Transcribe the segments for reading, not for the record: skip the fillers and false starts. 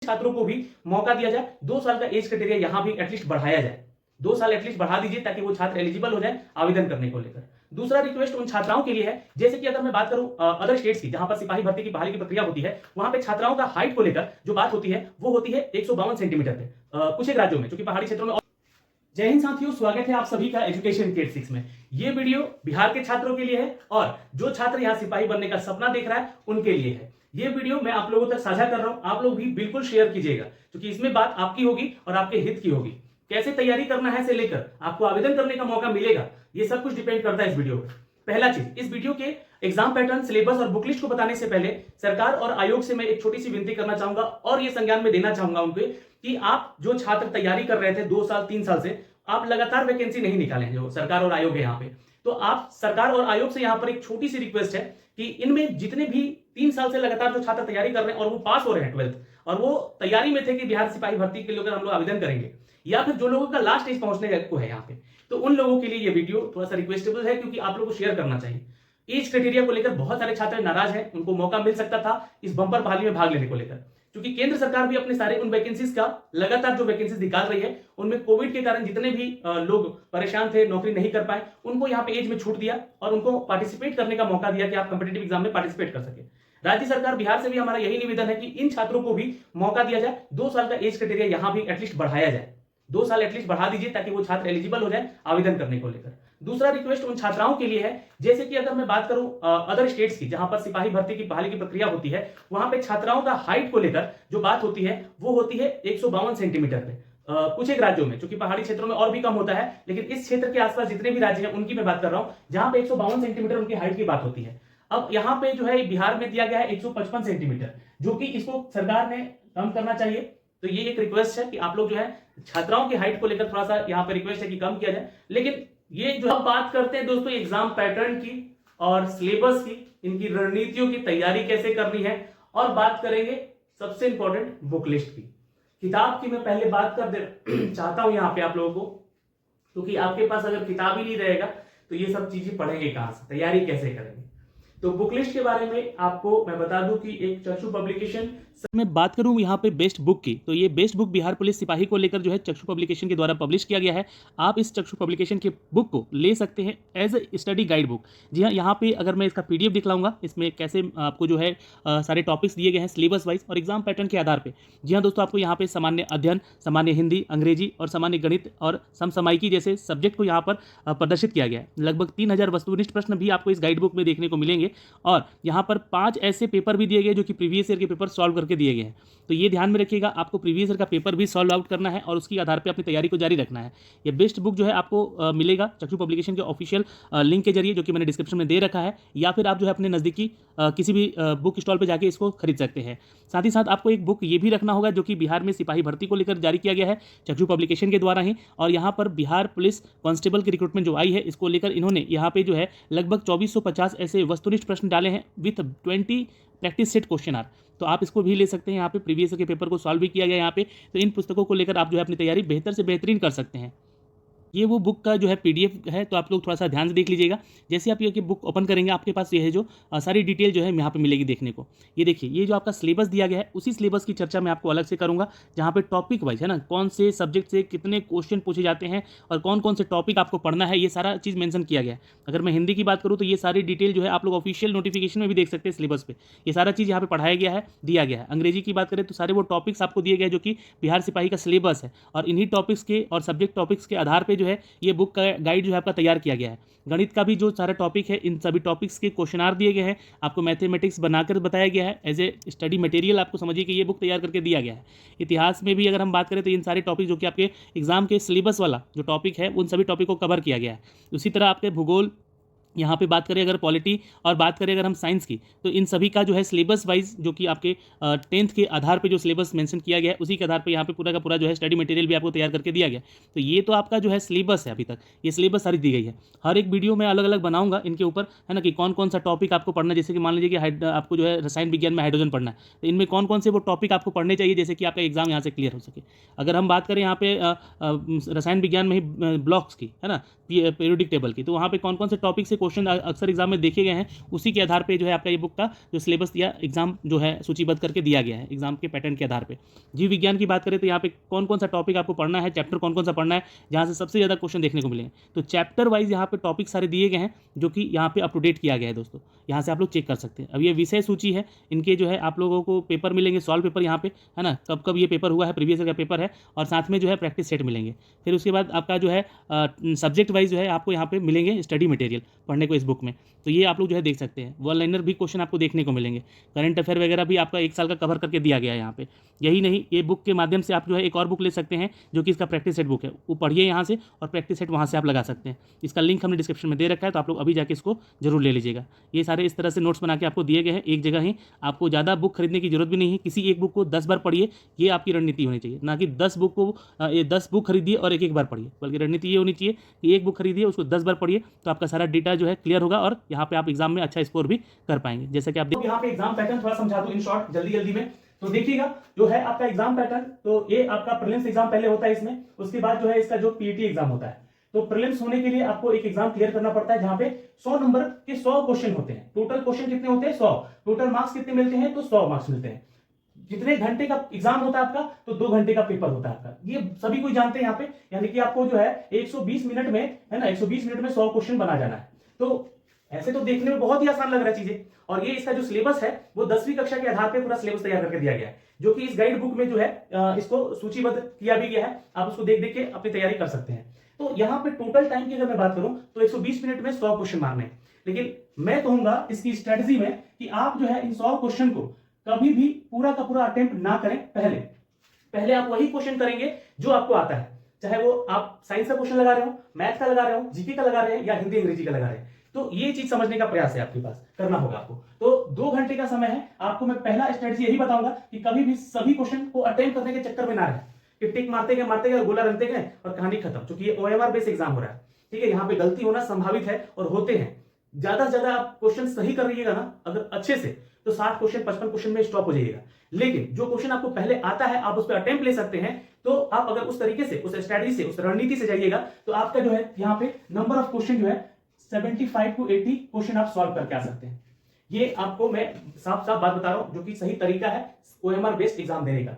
छात्रों को भी मौका दिया जाए, 2 साल का एज क्राइटेरिया यहां भी एटलीस्ट बढ़ाया जाए, 2 साल एटलीस्ट बढ़ा दीजिए ताकि वो छात्र एलिजिबल हो जाए आवेदन करने को लेकर। दूसरा रिक्वेस्ट उन छात्राओं के लिए है, जैसे कि अगर मैं बात करूं अदर स्टेट्स की, जहां पर सिपाही भर्ती की बहाली की प्रक्रिया होती है, वहां पे छात्राओं का हाइट को लेकर जो बात होती है वो होती है 152 सेंटीमीटर पे, कुछ एक राज्यों में, जो कि पहाड़ी क्षेत्रों में। जय हिंद साथियों, स्वागत है आप सभी का एजुकेशन किट 6 में। ये वीडियो बिहार के छात्रों के लिए है और जो छात्र यहाँ सिपाही बनने का सपना देख रहा है उनके लिए है। ये वीडियो मैं आप लोगों तक साझा कर रहा हूं, आप लोग भी बिल्कुल शेयर कीजिएगा, क्योंकि इसमें बात आपकी होगी और आपके हित की होगी। कैसे तैयारी करना है से लेकर आपको आवेदन करने का मौका मिलेगा, ये सब कुछ डिपेंड करता है इस वीडियो पर। पहला चीज, इस वीडियो के एग्जाम पैटर्न, सिलेबस और बुक लिस्ट को बताने से पहले सरकार और आयोग से मैं एक छोटी सी विनती करना चाहूंगा और ये संज्ञान में देना चाहूंगा उनके कि आप जो छात्र तैयारी कर रहे थे 2 साल 3 साल से, आप लगातार वैकेंसी नहीं निकालें, जो सरकार और आयोग है यहाँ पे। तो आप सरकार और आयोग से यहाँ पर एक छोटी सी रिक्वेस्ट है कि इनमें जितने भी 3 साल से लगातार जो छात्र तैयारी कर रहे हैं और वो पास हो रहे हैं 12th और वो तैयारी में थे कि बिहार सिपाही भर्ती के लिए हम लोग आवेदन करेंगे, या फिर जो लोगों का लास्ट स्टेज पहुंचने को है यहाँ पे, तो उन लोगों के लिए ये वीडियो थोड़ा सा रिक्वेस्टेबल है, क्योंकि आप लोगों को शेयर करना चाहिए। एज क्राइटेरिया को लेकर बहुत सारे छात्र नाराज हैं, उनको मौका मिल सकता था इस बंपर बहाली में भाग लेने को लेकर, क्योंकि केंद्र सरकार भी अपने सारे उन वैकेंसीज का लगातार जो वैकेंसीज निकाल रही है, उनमें कोविड के कारण जितने भी लोग परेशान थे, नौकरी नहीं कर पाए, उनको यहाँ पे एज में छूट दिया और उनको पार्टिसिपेट करने का मौका दिया कि आप कंपिटेटिव एग्जाम में पार्टिसिपेट कर सके। राज्य सरकार, बिहार से भी हमारा यही निवेदन है कि इन छात्रों को भी मौका दिया जाए, 2 साल का एज क्राइटेरिया यहां भी एटलीस्ट बढ़ाया जाए, 2 साल एटलीस्ट बढ़ा दीजिए ताकि वो छात्र एलिजिबल हो जाए आवेदन करने को लेकर। दूसरा रिक्वेस्ट उन छात्राओं के लिए है, जैसे कि अगर मैं बात करूं अदर स्टेट्स की, जहां पर सिपाही भर्ती की बहाली की प्रक्रिया होती है, वहां पे छात्राओं का हाइट को लेकर जो बात होती है वो होती है 152 सेंटीमीटर पे, कुछ एक राज्यों में, जो कि पहाड़ी क्षेत्रों में और भी कम होता है, लेकिन इस क्षेत्र के आसपास जितने भी राज्य हैं उनकी मैं बात कर रहा हूं, जहां पे 152 सेंटीमीटर उनकी हाइट की बात होती है। अब यहाँ पे जो है बिहार में दिया गया है 155 सेंटीमीटर, जो कि इसको सरकार ने कम करना चाहिए। तो ये एक रिक्वेस्ट है कि आप लोग जो है छात्राओं की हाइट को लेकर थोड़ा सा यहाँ पे रिक्वेस्ट है कि कम किया जाए। लेकिन ये जो हम बात करते हैं दोस्तों एग्जाम पैटर्न की और सिलेबस की, इनकी रणनीतियों की तैयारी कैसे करनी है, और बात करेंगे सबसे इंपॉर्टेंट बुक लिस्ट की। किताब की मैं पहले बात कर दे चाहता हूं यहाँ पे आप लोगों को, क्योंकि आपके पास अगर किताब ही नहीं रहेगा तो ये सब चीजें पढ़ेंगे कहां से, तैयारी कैसे करेंगे। तो बुक लिस्ट के बारे में आपको मैं बता दूं कि एक चक्षु पब्लिकेशन, मैं बात करूं यहाँ पे बेस्ट बुक की, तो ये बेस्ट बुक बिहार पुलिस सिपाही को लेकर जो है चक्षु पब्लिकेशन के द्वारा पब्लिश किया गया है। आप इस चक्षु पब्लिकेशन के बुक को ले सकते हैं as a study guide book. जी हाँ, यहाँ पे अगर मैं इसका पीडीएफ दिखलाऊंगा, इसमें कैसे आपको जो है सारे टॉपिक्स दिए गए हैं सिलेबस वाइज और एग्जाम पैटर्न के आधार पर। जी हाँ दोस्तों, आपको यहाँ पे सामान्य अध्ययन, सामान्य हिंदी, अंग्रेजी और सामान्य गणित और समसामयिकी जैसे सब्जेक्ट को यहाँ पर प्रदर्शित किया गया है। लगभग 3000 वस्तुनिष्ठ प्रश्न भी आपको इस गाइड बुक में देखने को मिलेंगे और यहाँ पर 5 ऐसे पेपर भी दिए गए जो कि प्रीवियस ईयर के पेपर सॉल्व करके दिए गए हैं। तो ये ध्यान में रखिएगा, आपको प्रीवियस ईयर का पेपर भी सॉल्व आउट करना है और उसके आधार पे अपनी तैयारी को जारी रखना है। ये बेस्ट बुक जो है आपको मिलेगा चक्षु पब्लिकेशन के ऑफिशियल लिंक के जरिए, जो कि मैंने डिस्क्रिप्शन में दे रखा है, या फिर आप जो है अपने नज़दीकी किसी भी बुक स्टॉल पर जाके इसको खरीद सकते हैं। साथ ही साथ आपको एक बुक ये भी रखना होगा जो कि बिहार में सिपाही भर्ती को लेकर जारी किया गया है चक्षु पब्लिकेशन के द्वारा ही, और यहाँ पर बिहार पुलिस कांस्टेबल की रिक्रूटमेंट जो आई है, इसको लेकर इन्होंने यहाँ पे जो है लगभग 2450 ऐसे वस्तुनिष्ठ प्रश्न डाले हैं with 20 practice set question are. तो आप इसको भी ले सकते हैं, यहाँ पे प्रीवियस के पेपर को सॉल्व भी किया गया यहाँ पे। तो इन पुस्तकों को लेकर आप जो है अपनी तैयारी बेहतर से बेहतरीन कर सकते हैं। ये वो बुक का जो है पीडीएफ है, तो आप लोग थोड़ा सा ध्यान से देख लीजिएगा। जैसे आप ये बुक ओपन करेंगे, आपके पास ये है जो सारी डिटेल जो है यहाँ पे मिलेगी देखने को। ये देखिए, ये जो आपका सिलेबस दिया गया है, उसी सिलेबस की चर्चा मैं आपको अलग से करूँगा, जहाँ पे टॉपिक वाइज है ना, कौन से सब्जेक्ट से कितने क्वेश्चन पूछे जाते हैं और कौन कौन से टॉपिक आपको पढ़ना है, ये सारा चीज़ मेंशन किया गया है। अगर मैं हिंदी की बात करूँ तो ये सारी डिटेल जो है आप लोग ऑफिशियल नोटिफिकेशन में भी देख सकते हैं सिलेबस पे, ये सारा चीज़ यहाँ पे पढ़ाया गया है, दिया गया है। अंग्रेजी की बात करें तो सारे वो टॉपिक्स आपको दिए गए जो कि बिहार सिपाही का सिलेबस है, और इन्हीं टॉपिक्स के और सब्जेक्ट टॉपिक्स के आधार पर जो है ये बुक गाइड जो है आपका तैयार किया गया है। गणित का भी जो सारा टॉपिक है, इन सभी टॉपिक्स के क्वेश्चनार दिए गए हैं, आपको मैथमेटिक्स बनाकर बताया गया है एज ए स्टडी मटेरियल। आपको समझिए कि ये बुक तैयार करके दिया गया है। इतिहास में भी अगर हम बात करें तो इन सारे टॉपिक जो कि आपके एग्जाम के सिलेबस वाला जो टॉपिक है, उन सभी टॉपिक को कवर किया गया है। उसी तरह आपके भूगोल, यहाँ पे बात करें अगर पॉलिटी और बात करें अगर हम साइंस की, तो इन सभी का जो है सिलेबस वाइज जो कि आपके 10th के आधार पे जो सिलेबस मेंशन किया गया है, उसी के आधार पे यहाँ पे पूरा का पूरा जो है स्टडी मटेरियल भी आपको तैयार करके दिया गया। तो ये तो आपका जो है सिलेबस है, अभी तक ये सिलेबस सारी दी गई है। हर एक वीडियो में अलग अलग बनाऊंगा इनके ऊपर, है ना, कि कौन कौन सा टॉपिक आपको पढ़ना है। जैसे कि मान लीजिए कि आपको जो है रसायन विज्ञान में हाइड्रोजन पढ़ना है, तो इनमें कौन कौन से वो टॉपिक आपको पढ़ने चाहिए, जैसे कि आपका एग्जाम यहाँ से क्लियर हो सके। अगर हम बात करें यहाँ पे रसायन विज्ञान में ही ब्लॉक्स की, है ना, पीरियोडिक टेबल की, तो वहाँ पे कौन कौन से टॉपिक से क्वेश्चन अक्सर एग्जाम में देखे गए हैं, उसी के आधार पे जो है आपका ये बुक का जो सिलेबस या एग्जाम जो है सूचीबद्ध करके दिया गया है एग्जाम के पैटर्न के आधार पे। जीव विज्ञान की बात करें तो यहाँ पे कौन कौन सा टॉपिक आपको पढ़ना है, चैप्टर कौन कौन सा पढ़ना है, जहाँ से सबसे ज़्यादा क्वेश्चन देखने को मिलेंगे। तो चैप्टर वाइज यहाँ पे टॉपिक सारे दिए गए हैं, जो कि यहाँ पे अप टू डेट किया गया है दोस्तों, यहाँ से आप लोग चेक कर सकते हैं। अब ये विषय सूची है, इनके जो है आप लोगों को पेपर मिलेंगे, सॉल्व पेपर यहाँ पे है ना, कब कब ये पेपर हुआ है, प्रीवियस ईयर का पेपर है, और साथ में जो है प्रैक्टिस सेट मिलेंगे। फिर उसके बाद आपका जो है सब्जेक्ट वाइज जो है आपको यहाँ पे मिलेंगे स्टडी मटेरियल पढ़ने को इस बुक में। तो ये आप लोग जो है देख सकते हैं। वन लाइनर भी क्वेश्चन आपको देखने को मिलेंगे, करंट अफेयर वगैरह भी आपका 1 साल का कवर करके दिया गया है यहाँ पे। यही नहीं, ये बुक के माध्यम से आप जो है एक और बुक ले सकते हैं, जो कि इसका प्रैक्टिस सेट बुक है, वो पढ़िए यहाँ से, और प्रैक्टिस सेट वहाँ से आप लगा सकते हैं। इसका लिंक हमने डिस्क्रिप्शन में दे रखा है, तो आप लोग अभी जाके इसको जरूर ले लीजिएगा। ये सारे इस तरह से नोट्स बना के आपको दिए गए हैं एक जगह ही, आपको ज़्यादा बुक खरीदने की जरूरत भी नहीं है। किसी एक बुक को 10 बार पढ़िए, ये आपकी रणनीति होनी चाहिए, ना कि 10 बुक खरीदिए और एक बार पढ़िए। बल्कि रणनीति ये होनी चाहिए कि एक बुक खरीदिए, उसको 10 बार पढ़िए, तो आपका सारा डेटा जो है क्लियर होगा, और यहाँ पे आप एग्जाम में अच्छा स्कोर भी कर पाएंगे। जैसे कि आप तो यहाँ पे एग्जाम पैटर्न थोड़ा समझा दूं इन शॉर्ट जल्दी में। तो देखिएगा जो है आपका एग्जाम पैटर्न, तो ये आपका प्रीलिम्स एग्जाम पहले होता है इसमें, उसके बाद जो है इसका जो पीईटी एग्जाम होता है। तो प्रीलिम्स होने के लिए आपको एक एग्जाम क्लियर करना पड़ता है, जहां पे 100 नंबर के 100 क्वेश्चन होते हैं। टोटल क्वेश्चन कितने होते हैं? 100। टोटल मार्क्स कितने मिलते हैं? तो 100 मार्क्स मिलते हैं। जितने घंटे का एग्जाम होता है आपका, तो 2 घंटे का पेपर होता है आपका, ये सभी कोई जानते हैं यहाँ पे। यानी कि आपको जो है 120 मिनट में, है ना, 120 मिनट में 100 क्वेश्चन बना जाना है। तो ऐसे तो देखने में बहुत ही आसान लग रहा है चीजें, और ये इसका जो सिलेबस है वो 10वीं कक्षा के आधार पे पूरा सिलेबस तैयार करके दिया गया है, जो कि इस गाइड बुक में जो है इसको सूचीबद्ध किया भी गया है। आप उसको देख देख के अपनी तैयारी कर सकते हैं। तो यहाँ पे टोटल टाइम की अगर मैं बात करूं तो 120 मिनट में 100 क्वेश्चन मारने हैं। लेकिन मैं कहूंगा इसकी स्ट्रेटजी में कि आप जो है इन 100 क्वेश्चन को कभी भी पूरा का पूरा अटेम्प्ट ना करें। पहले आप वही क्वेश्चन करेंगे जो आपको आता है, चाहे वो आप साइंस का क्वेश्चन लगा रहे हो, मैथ का लगा रहे हो, जीके का लगा रहे हैं, या हिंदी अंग्रेजी का लगा रहे हैं। तो ये चीज समझने का प्रयास है आपके पास, करना होगा आपको। तो 2 घंटे का समय है, आपको मैं पहला स्ट्रेटजी यही बताऊंगा कि कभी भी सभी क्वेश्चन को अटेम्प्ट करने के चक्कर में ना रहे, कि टिक मारते गए गोला रंगते गए और कहानी खत्म। क्योंकि ये OMR बेस्ड एग्जाम हो रहा है, ठीक है, यहाँ पे गलती होना संभावित है और होते हैं। ज्यादा से ज्यादा आप क्वेश्चन सही कर रहिएगा ना अगर अच्छे से, तो 60 क्वेश्चन 55 क्वेश्चन में स्टॉप हो जाइएगा। लेकिन जो क्वेश्चन आपको पहले आता है, आप उस पर अटेम्प्ट ले सकते हैं। तो आप अगर उस तरीके से, उस स्ट्रेटजी से, उस रणनीति से जाइएगा, तो आपका जो है यहाँ पे नंबर ऑफ क्वेश्चन जो है 75 to 80 क्वेश्चन आप सॉल्व करके आ सकते हैं। ये आपको मैं साफ साफ बात बता रहा हूं, जो कि सही तरीका है OMR बेस्ड एग्जाम देने का।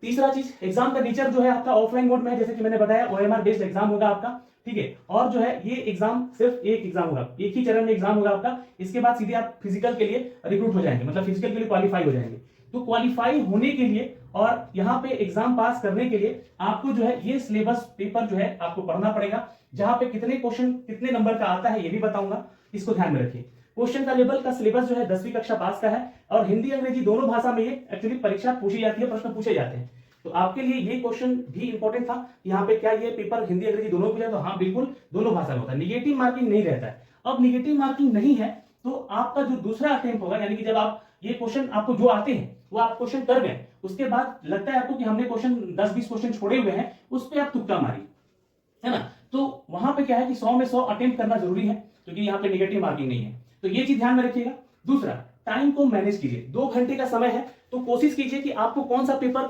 तीसरा चीज, एग्जाम का नेचर जो है आपका ऑफलाइन मोड में है, जैसे कि मैंने बताया OMR बेस्ड एग्जाम होगा आपका, ठीक है। और जो है ये एग्जाम सिर्फ एक एग्जाम होगा, एक ही चरण में एग्जाम होगा आपका। इसके बाद सीधे आप फिजिकल के लिए रिक्रूट हो जाएंगे, मतलब फिजिकल के लिए क्वालिफाई हो जाएंगे। तो क्वालिफाई होने के लिए और यहाँ पे एग्जाम पास करने के लिए आपको जो है ये सिलेबस पेपर जो है आपको पढ़ना पड़ेगा, जहां पे कितने क्वेश्चन कितने नंबर का आता है ये भी बताऊंगा, इसको ध्यान में रखिए। क्वेश्चन का लेवल का सिलेबस जो है 10वीं कक्षा पास का है, और हिंदी अंग्रेजी दोनों भाषा में ये एक्चुअली परीक्षा पूछी जाती है, प्रश्न पूछे जाते हैं। तो आपके लिए ये क्वेश्चन भी इंपॉर्टेंट था, यहाँ पे क्या ये पेपर हिंदी अंग्रेजी दोनों के लिए? तो हाँ बिल्कुल, दोनों भाषा में होता है। निगेटिव मार्किंग नहीं रहता है। अब निगेटिव मार्किंग नहीं है तो आपका जो दूसरा अटेम्प्ट होगा, यानी कि जब आप ये क्वेश्चन आपको जो आते हैं वो आप क्वेश्चन कर गए, उसके बाद लगता है आपको कि हमने क्वेश्चन 10-20 क्वेश्चन छोड़े हुए हैं, उस पर आप तुक्का मारिए, है ना। तो वहां पे क्या है कि 100 में 100 अटेम्प्ट करना जरूरी है, क्योंकि यहाँ पे निगेटिव मार्किंग नहीं है। तो ये चीज ध्यान में रखिएगा। दूसरा, टाइम को मैनेज कीजिए। 2 घंटे का समय है, तो कोशिश कीजिए कि आपको कौन सा पेपर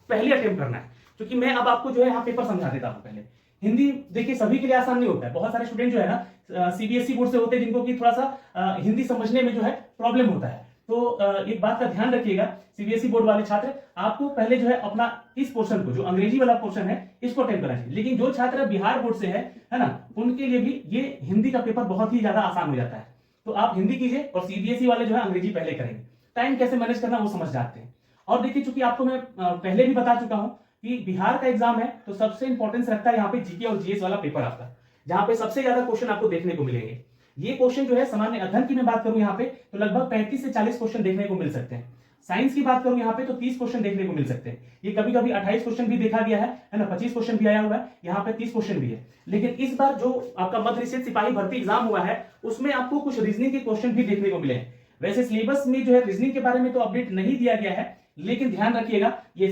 पहले अटेम्प्ट करना है। क्योंकि मैं अब आपको जो है यहाँ पेपर समझा देता हूँ। पहले हिंदी देखिए सभी के लिए आसान नहीं होता है, बहुत सारे स्टूडेंट जो है ना CBSE बोर्ड से होते हैं, जिनको कि थोड़ा सा हिंदी समझने में जो है प्रॉब्लम होता है। तो एक बात का ध्यान रखिएगा, CBSE बोर्ड वाले छात्र, आपको पहले जो है अपना इस पोर्शन को, जो अंग्रेजी वाला पोर्शन है, इसको अटेम्प्ट करना चाहिए। लेकिन जो छात्र बिहार बोर्ड से है ना, उनके लिए भी ये हिंदी का पेपर बहुत ही ज्यादा आसान हो जाता है। तो आप हिंदी कीजिए, और CBSE वाले जो है अंग्रेजी पहले करेंगे। टाइम कैसे मैनेज करना वो समझ जाते हैं। और देखिए, चूंकि आपको मैं पहले भी बता चुका हूं कि बिहार का एग्जाम है, तो सबसे इंपॉर्टेंस रखता है यहाँ पे जीके और जीएस वाला पेपर आपका, जहां पे सबसे ज्यादा क्वेश्चन आपको देखने को मिलेंगे। ये क्वेश्चन जो है सामान्य अध्ययन की मैं बात करूं यहाँ पे, तो लगभग 35 से 40 क्वेश्चन देखने को मिल सकते हैं। साइंस की बात करूं यहाँ पे तो 30 क्वेश्चन देखने को मिल सकते हैं। ये कभी कभी 28 क्वेश्चन भी देखा गया है ना, 25 क्वेश्चन भी आया हुआ है, यहाँ पे 30 क्वेश्चन भी है। लेकिन इस बार जो आपका मध्य निषेध सिपाही भर्ती एग्जाम हुआ है, उसमें आपको कुछ रीजनिंग के क्वेश्चन भी देखने को मिले हैं। वैसे सिलेबस में जो है रीजनिंग के बारे में तो अपडेट नहीं दिया गया है, लेकिन ध्यान रखिएगा ये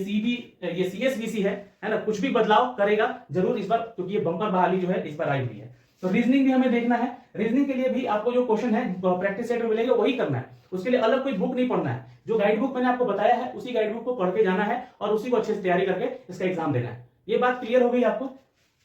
CSVC है ना, कुछ भी बदलाव करेगा जरूर इस बार, क्योंकि ये बम्पर बहाली जो है इस बार आई हुई है। तो रीजनिंग भी हमें देखना है। रीजनिंग के लिए भी आपको जो क्वेश्चन है प्रैक्टिस सेट में मिलेंगे वही करना है, उसके लिए अलग कोई बुक नहीं पढ़ना है। जो गाइड बुक मैंने आपको बताया है, उसी गाइड बुक को पढ़ के जाना है और उसी को अच्छे से तैयारी करके इसका एग्जाम देना है। ये बात क्लियर हो गई आपको?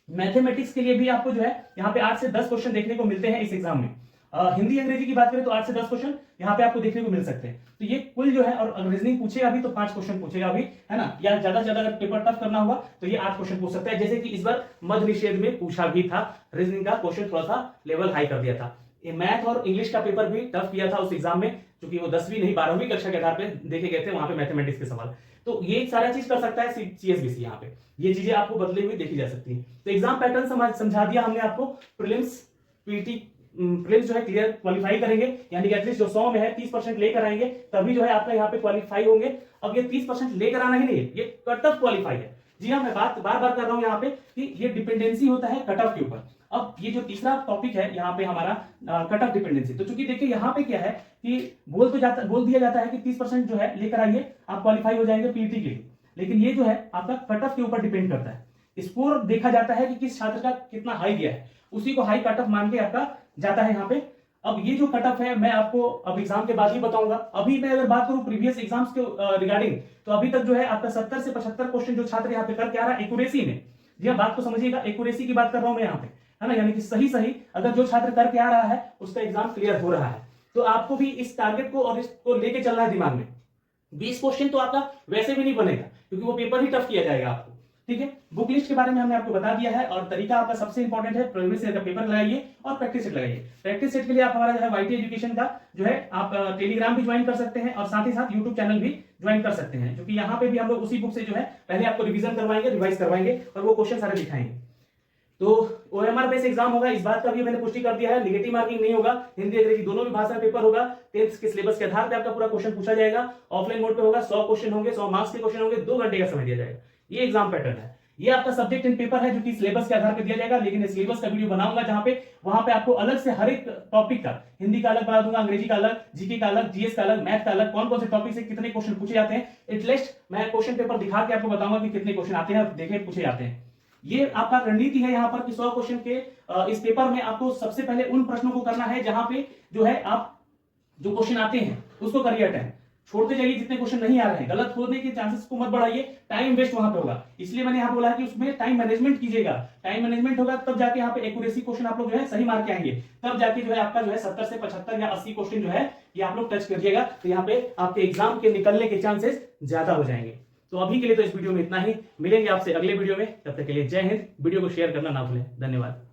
मैथमेटिक्स के लिए भी आपको जो है यहाँ पे 8 से 10 क्वेश्चन देखने को मिलते हैं इस एग्जाम में। हिंदी अंग्रेजी की बात करें तो 8 से 10 क्वेश्चन यहाँ पे आपको देखने को मिल सकते हैं। तो ये कुल जो है, और रीजनिंग पूछेगा भी तो 5 क्वेश्चन पूछेगा भी, है ना, या ज्यादा से ज्यादा अगर पेपर टफ करना हुआ तो ये 8 क्वेश्चन पूछ सकता है। जैसे कि इस बार मध्य निषेध में पूछा भी था, रीजनिंग का क्वेश्चन थोड़ा सा लेवल हाई कर दिया था। मैथ और इंग्लिश का पेपर भी टफ किया था उस एग्जाम में, क्योंकि वो 10वीं नहीं 12वीं कक्षा के आधार पे देखे गए थे वहां पे मैथमेटिक्स के सवाल। तो ये सारा चीज कर सकता है सीएसबीसी। यहाँ पे ये चीजें आपको बदली हुई देखी जा सकती है। तो एग्जाम पैटर्न समझा दिया हमने आपको। प्रीलिम्स पीटी प्रीलिम्स जो है क्लियर क्वालिफाई करेंगे, यानी कि एटलीस्ट जो 100 में है 30% लेकर आएंगे, तभी जो है आपका यहाँ पे क्वालिफाई होंगे। अब ये 30% लेकर आना ही नहीं है, ये कट ऑफ क्वालिफाई है। जी हाँ, मैं बात बार बार कर रहा हूं यहाँ पे कि ये डिपेंडेंसी होता है कट ऑफ के ऊपर। अब ये जो तीसरा टॉपिक है यहाँ पे हमारा कट ऑफ डिपेंडेंसी, तो चूंकि देखिए यहाँ पे क्या है कि बोल दिया जाता है कि 30% जो है लेकर आइए, आप क्वालिफाई हो जाएंगे पीटी के लिए। लेकिन ये जो है आपका कट ऑफ के ऊपर डिपेंड करता है। स्कोर देखा जाता है कि किस छात्र का कितना हाई गया है, उसी को हाई कट ऑफ मान के आपका जाता है यहाँ पे। अब ये जो कट ऑफ है मैं आपको अब एग्जाम के बाद ही बताऊंगा। अभी मैं अगर बात करूं प्रीवियस एग्जाम्स के रिगार्डिंग, तो अभी तक जो है आपका 70 से 75 क्वेश्चन जो छात्र यहाँ पे करके आ रहा है एक्यूरेसी में। जी हाँ, बात को समझिएगा, एक्यूरेसी की बात कर रहा हूं मैं यहाँ पे, है ना, यानी कि सही अगर जो छात्र करके आ रहा है उसका एग्जाम क्लियर हो रहा है। तो आपको भी इस टारगेट को और इसको लेके चलना है दिमाग में। 20 क्वेश्चन तो आपका वैसे भी नहीं बनेगा, क्योंकि वो पेपर ही टफ किया जाएगा आपको। ठीक है, बुक लिस्ट के बारे में हमने आपको बता दिया है, और तरीका आपका सबसे इंपॉर्टेंट है, प्रीवियस ईयर का पेपर लगाइए और प्रैक्टिस सेट लगाइए। प्रैक्टिस सेट के लिए आप हमारा जो है वाईटी एजुकेशन का जो है आप टेलीग्राम भी ज्वाइन कर सकते हैं, और साथ ही साथ यूट्यूब चैनल भी ज्वाइन कर सकते हैं, क्योंकि यहाँ पे भी हम लोग उसी बुक से जो है पहले आपको रिवीजन करवाएंगे, रिवाइज करवाएंगे, और वो क्वेश्चन सारे दिखाएंगे। तो ओएमआर बेस एग्जाम होगा, इस बात का भी मैंने पुष्टि कर दिया है। नेगेटिव मार्किंग नहीं होगा, हिंदी अंग्रेजी दोनों भी भाषा पेपर होगा। 10th के सिलेबस के आधार पे आपका पूरा क्वेश्चन पूछा जाएगा। ऑफलाइन मोड पे होगा, 100 क्वेश्चन होंगे, 100 मार्क्स के क्वेश्चन होंगे, 2 घंटे का समय दिया जाएगा। ये एग्जाम पैटर्न है। ये आपका सब्जेक्ट इन पेपर है, जो कि सिलेबस के आधार पर दिया जाएगा। लेकिन सिलेबस का वीडियो बनाऊंगा जहां पे वहां पे आपको अलग से हर एक टॉपिक का, हिंदी का अलग बना दूंगा, अंग्रेजी का अलग, जीके का अलग, जीएस का अलग, मैथ का अलग, कौन कौन से टॉपिक से कितने क्वेश्चन पूछे जाते हैं। एटलीस्ट मैं क्वेश्चन पेपर दिखा के आपको बताऊंगा कि कितने क्वेश्चन आते हैं और देखे पूछे जाते हैं। ये आपका रणनीति है यहाँ पर कि 100 क्वेश्चन के इस पेपर में आपको सबसे पहले उन प्रश्नों को करना है जहां पे जो है आप जो क्वेश्चन आते हैं उसको करिए अटेम्प्ट, छोड़ते जाइए जितने क्वेश्चन नहीं आ रहे हैं। गलत होने के चांसेस को मत बढ़ाइए, टाइम वेस्ट वहां पे होगा। इसलिए मैंने यहाँ बोला है कि उसमें टाइम मैनेजमेंट कीजिएगा। टाइम मैनेजमेंट होगा तब जाके यहाँ पे एक्यूरेसी क्वेश्चन आप लोग जो है सही मार्क के आएंगे, तब जाके जो है आपका जो है 70 से 75 या 80 क्वेश्चन जो है ये आप लोग टच करिएगा, तो यहाँ पे आपके एग्जाम के निकलने के चांसेस ज्यादा हो जाएंगे। तो अभी के लिए तो इस वीडियो में इतना ही, मिलेंगे आपसे अगले वीडियो में, तब तक के लिए जय हिंद। वीडियो को शेयर करना ना भूलें। धन्यवाद।